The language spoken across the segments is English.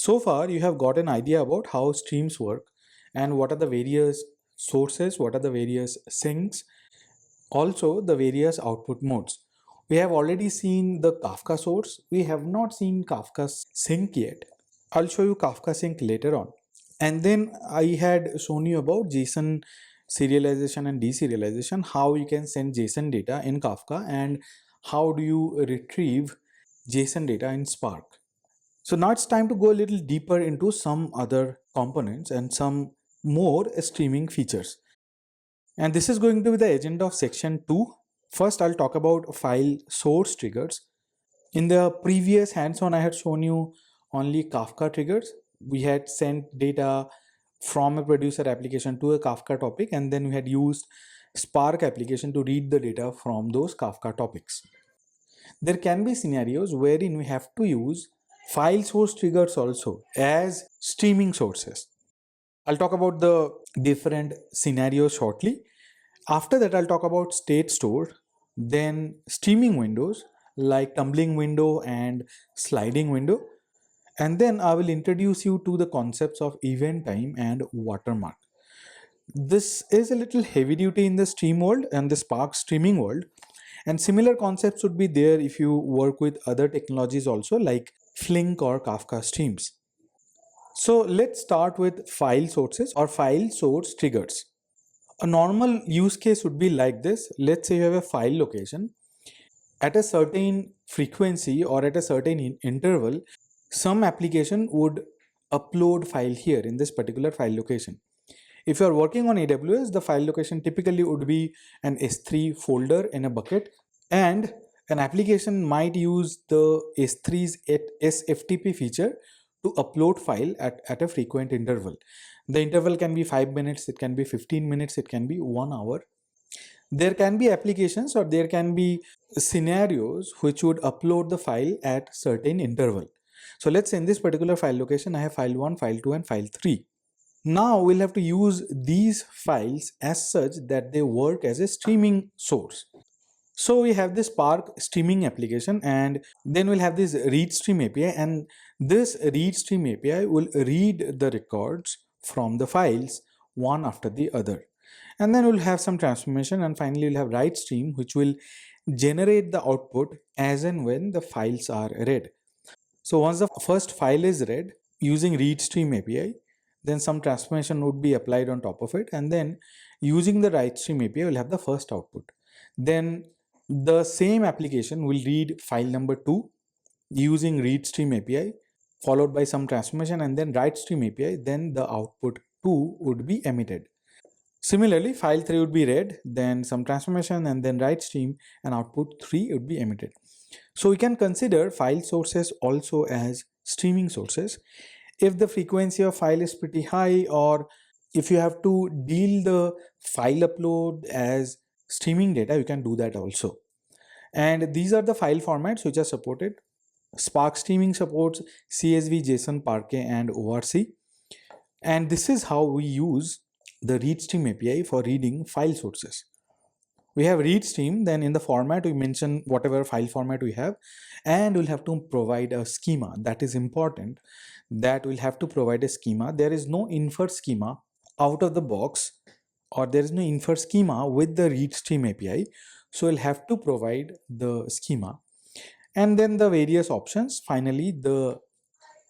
So far, you have got an idea about how streams work and what are the various sources, what are the various sinks, also the various output modes. We have already seen the Kafka source. We have not seen Kafka's sink yet. I'll show you Kafka sink later on. And then I had shown you about JSON serialization and deserialization, how you can send JSON data in Kafka and how do you retrieve JSON data in Spark. So now it's time to go a little deeper into some other components and some more streaming features. And this is going to be the agenda of section 2. First, I'll talk about file source triggers. In the previous hands-on, I had shown you only Kafka triggers. We had sent data from a producer application to a Kafka topic, and then we had used Spark application to read the data from those Kafka topics. There can be scenarios wherein we have to use file source triggers also as streaming sources. I'll talk about the different scenarios shortly. After that, I'll talk about state store, then streaming windows like tumbling window and sliding window. And then I will introduce you to the concepts of event time and watermark. This is a little heavy duty in the stream world and the Spark streaming world. And similar concepts would be there if you work with other technologies also like Flink or Kafka streams. So let's start with file sources or file source triggers. A normal use case would be like this. Let's say you have a file location. At a certain frequency or at a certain interval, some application would upload file here in this particular file location. If you are working on AWS, the file location typically would be an S3 folder in a bucket, and an application might use the S3's SFTP feature to upload file at a frequent interval. The interval can be 5 minutes, it can be 15 minutes, it can be 1 hour. There can be applications or there can be scenarios which would upload the file at certain interval. So let's say in this particular file location, I have file 1, file 2 and file 3. Now we'll have to use these files as such that they work as a streaming source. So we have this Spark streaming application and then we'll have this read stream API, and this read stream API will read the records from the files one after the other. And then we'll have some transformation, and finally we'll have write stream which will generate the output as and when the files are read. So once the first file is read using read stream API, then some transformation would be applied on top of it, and then using the write stream API we'll have the first output. Then the same application will read file number 2 using read stream API followed by some transformation, and then write stream API, then the output 2 would be emitted. Similarly, file 3 would be read, then some transformation, and then write stream, and output 3 would be emitted. So we can consider file sources also as streaming sources. If the frequency of file is pretty high, or if you have to deal the file upload as streaming data, you can do that also. And these are the file formats which are supported. Spark streaming supports CSV, JSON, Parquet and ORC. And this is how we use the read stream API for reading file sources. We have read stream, then in the format we mention whatever file format we have, and we'll have to provide a schema. That is important, that we'll have to provide a schema. There is no infer schema out of the box, or there is no infer schema with the read stream API. So we'll have to provide the schema. And then the various options, finally the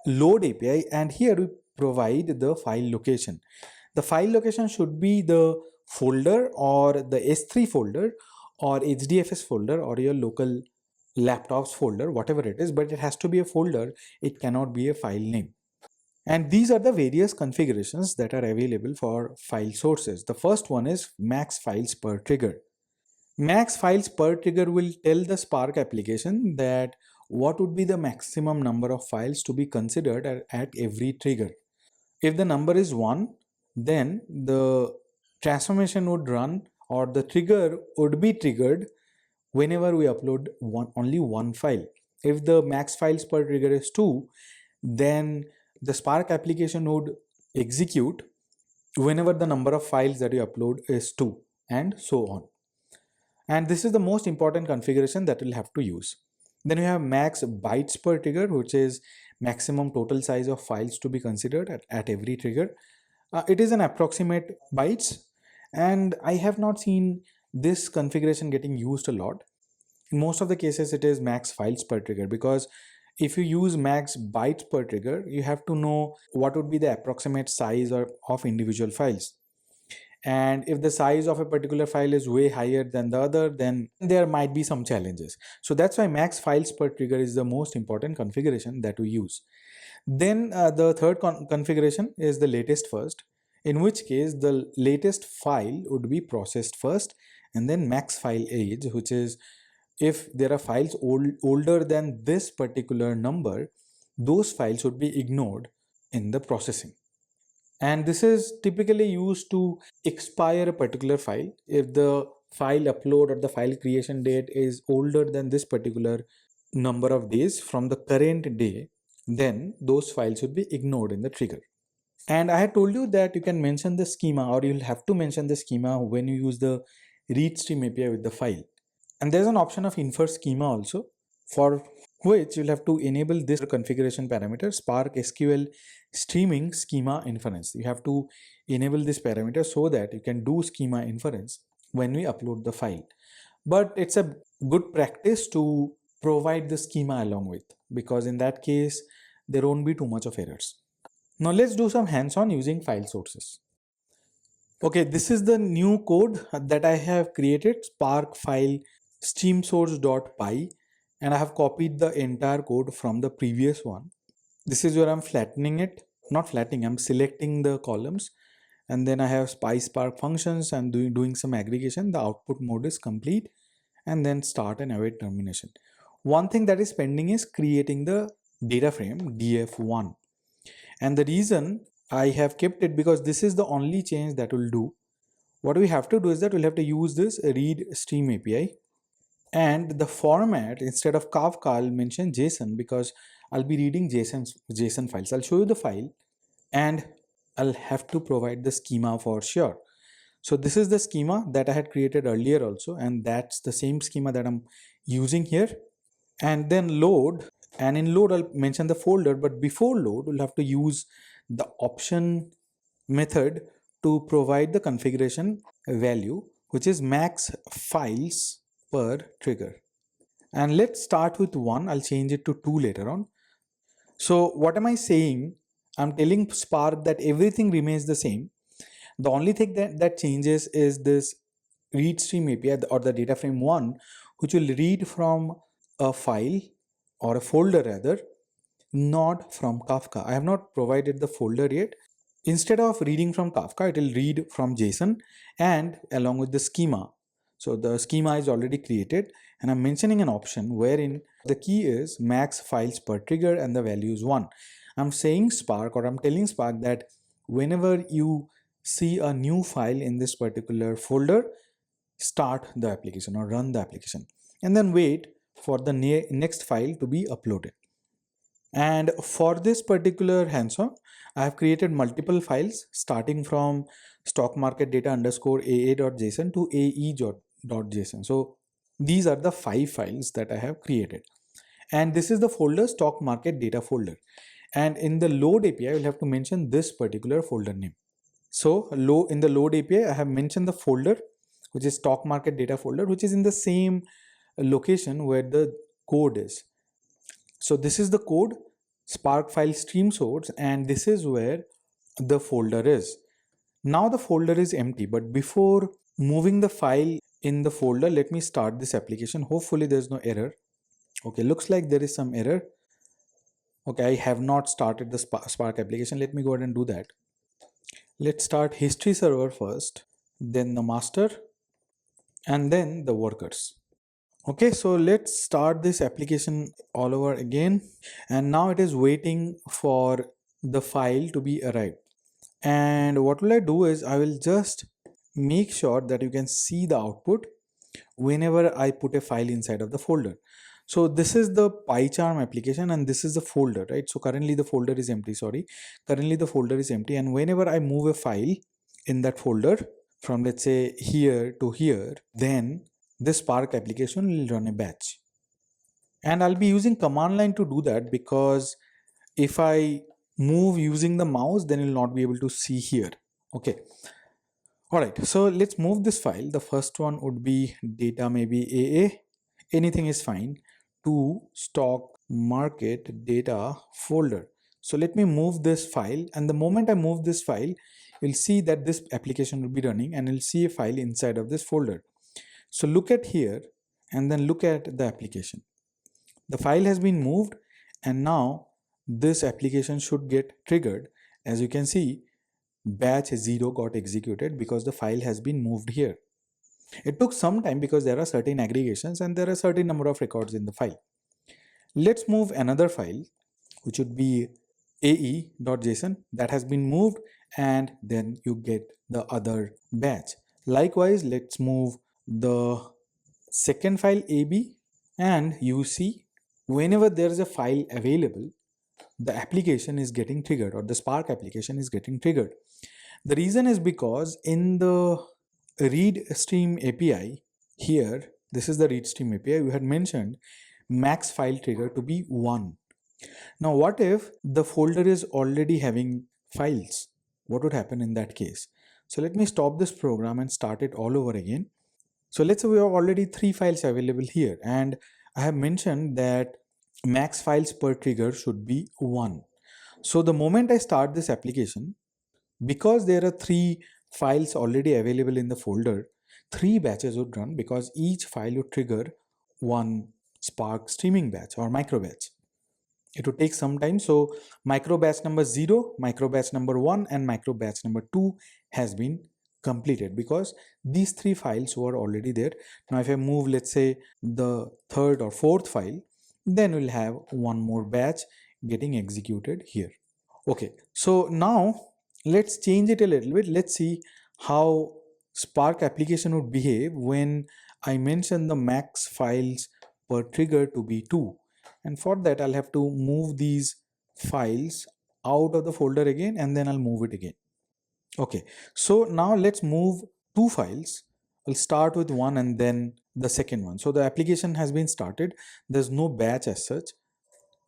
load API, and here we provide the file location. The file location should be the folder or the S3 folder or HDFS folder or your local laptop's folder, whatever it is, but it has to be a folder. It cannot be a file name. And these are the various configurations that are available for file sources. The first one is max files per trigger. Max files per trigger will tell the Spark application that what would be the maximum number of files to be considered at every trigger. If the number is 1, then the transformation would run, or the trigger would be triggered whenever we upload only one file. If the max files per trigger is 2, then the Spark application would execute whenever the number of files that you upload is 2, and so on. And this is the most important configuration that we'll have to use. Then we have max bytes per trigger, which is maximum total size of files to be considered at every trigger. It is an approximate bytes, and I have not seen this configuration getting used a lot. In most of the cases, it is max files per trigger, because if you use max bytes per trigger, you have to know what would be the approximate size of individual files. And if the size of a particular file is way higher than the other, then there might be some challenges. So that's why max files per trigger is the most important configuration that we use. Then the third configuration is the latest first, in which case the latest file would be processed first, and then max file age, which is if there are files older than this particular number, those files would be ignored in the processing. And this is typically used to expire a particular file. If the file upload or the file creation date is older than this particular number of days from the current day, then those files would be ignored in the trigger. And I had told you that you can mention the schema, or you'll have to mention the schema when you use the read stream API with the file. And there's an option of infer schema also, for which you'll have to enable this configuration parameter, Spark SQL streaming schema inference. You have to enable this parameter so that you can do schema inference when we upload the file. But it's a good practice to provide the schema along with, because in that case, there won't be too much of errors. Now let's do some hands-on using file sources. Okay, this is the new code that I have created, Spark file stream source.py, and I have copied the entire code from the previous one. This is where I'm flattening it, not flattening, I'm selecting the columns, and then I have Spark functions and doing some aggregation. The output mode is complete, and then start and await termination. One thing that is pending is creating the data frame df1, and the reason I have kept it because this is the only change that will do. What we have to do is that we'll have to use this read stream API, and the format, instead of Kafka, I'll mention JSON, because I'll be reading JSON files. I'll show you the file, and I'll have to provide the schema for sure. So this is the schema that I had created earlier also, and that's the same schema that I'm using here. And then load, and in load I'll mention the folder, but before load we'll have to use the option method to provide the configuration value, which is max files per trigger. And let's start with 1. I'll change it to 2 later on. So what am I saying? I'm telling Spark that everything remains the same. The only thing that changes is this read stream API, or the data frame 1, which will read from a file or a folder rather, not from Kafka. I have not provided the folder yet. Instead of reading from Kafka, it will read from JSON and along with the schema. So the schema is already created, and I'm mentioning an option wherein the key is max files per trigger and the value is 1. I'm saying Spark, or I'm telling Spark that whenever you see a new file in this particular folder, start the application or run the application, and then wait for the next file to be uploaded. And for this particular hands-on, I have created multiple files starting from stock market data underscore aa.json to ae.json. So these are the 5 files that I have created. And this is the folder stock market data folder. And in the load API, I will have to mention this particular folder name. So in the load API, I have mentioned the folder, which is stock market data folder, which is in the same location where the code is. So this is the code, Spark file stream source, and this is where the folder is. Now the folder is empty, but before moving the file in the folder, let me start this application. Hopefully there's no error. Okay, looks like there is some error. Okay, I have not started the Spark application. Let me go ahead and do that. Let's start history server first, then the master, and then the workers. Okay, so let's start this application all over again, and now it is waiting for the file to be arrived. And what will I do is I will just make sure that you can see the output whenever I put a file inside of the folder. So this is the PyCharm application, and this is the folder, right? So currently the folder is empty, currently the folder is empty, and whenever I move a file in that folder from, let's say, here to here, then this Spark application will run a batch. And I'll be using command line to do that, because if I move using the mouse, then you'll not be able to see here. Okay. All right. So let's move this file. The first one would be data, maybe AA. Anything is fine. To stock market data folder. So let me move this file, and the moment I move this file, you'll see that this application will be running, and you'll see a file inside of this folder. So look at here and then look at the application. The file has been moved, and now this application should get triggered. As you can see, batch 0 got executed because the file has been moved here. It took some time because there are certain aggregations and there are certain number of records in the file. Let's move another file, which would be ae.json. That has been moved, and then you get the other batch. Likewise, let's move the second file ab, and you see whenever there is a file available, the application is getting triggered, or the Spark application is getting triggered. The reason is because in the read stream API here, this is the read stream API, we had mentioned max file trigger to be 1. Now what if the folder is already having files? What would happen in that case? So let me stop this program and start it all over again. So let's say we have already 3 files available here, and I have mentioned that max files per trigger should be 1. So the moment I start this application, because there are 3 files already available in the folder, 3 batches would run, because each file would trigger 1 Spark streaming batch or micro batch. It would take some time. So micro batch number 0, micro batch number 1, and micro batch number 2 has been completed because these 3 files were already there. Now if I move, let's say, the third or fourth file, then we'll have one more batch getting executed here. Okay, so now let's change it a little bit. Let's see how Spark application would behave when I mention the max files per trigger to be 2. And for that, I'll have to move these files out of the folder again, and then I'll move it again. Okay, so now let's move 2 files. I'll start with one and then the second one. So the application has been started. There's no batch as such.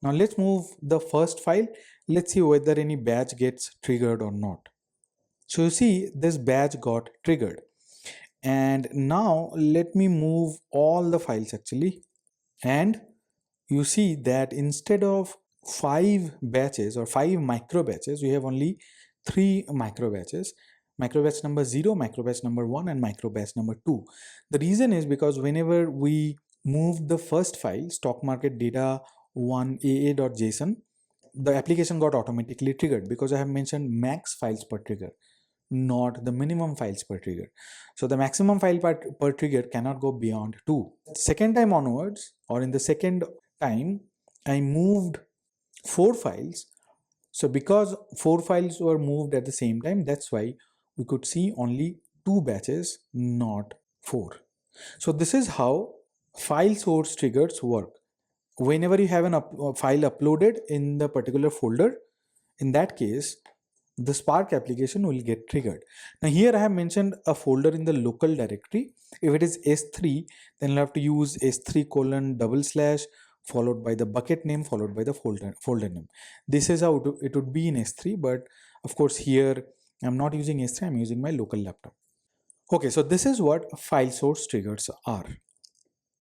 Now let's move the first file. Let's see whether any batch gets triggered or not. So you see this batch got triggered. And now let me move all the files actually. And you see that instead of 5 batches or 5 micro batches, we have only 3 micro batches. Micro batch number 0, micro batch number 1, and micro batch number 2. The reason is because whenever we move the first file, stock market data 1 aa.json, the application got automatically triggered because I have mentioned max files per trigger, not the minimum files per trigger. So the maximum file per trigger cannot go beyond 2. Second time onwards, or in the second time, I moved 4 files. So because 4 files were moved at the same time, that's why we could see only 2 batches, not 4. So this is how file source triggers work. Whenever you have a file uploaded in the particular folder, in that case, the Spark application will get triggered. Now here I have mentioned a folder in the local directory. If it is S3, then you'll have to use S3:/ followed by the bucket name, followed by the folder name. This is how it would be in S3, but of course here I'm not using S3, I'm using my local laptop. Okay, so this is what file source triggers are.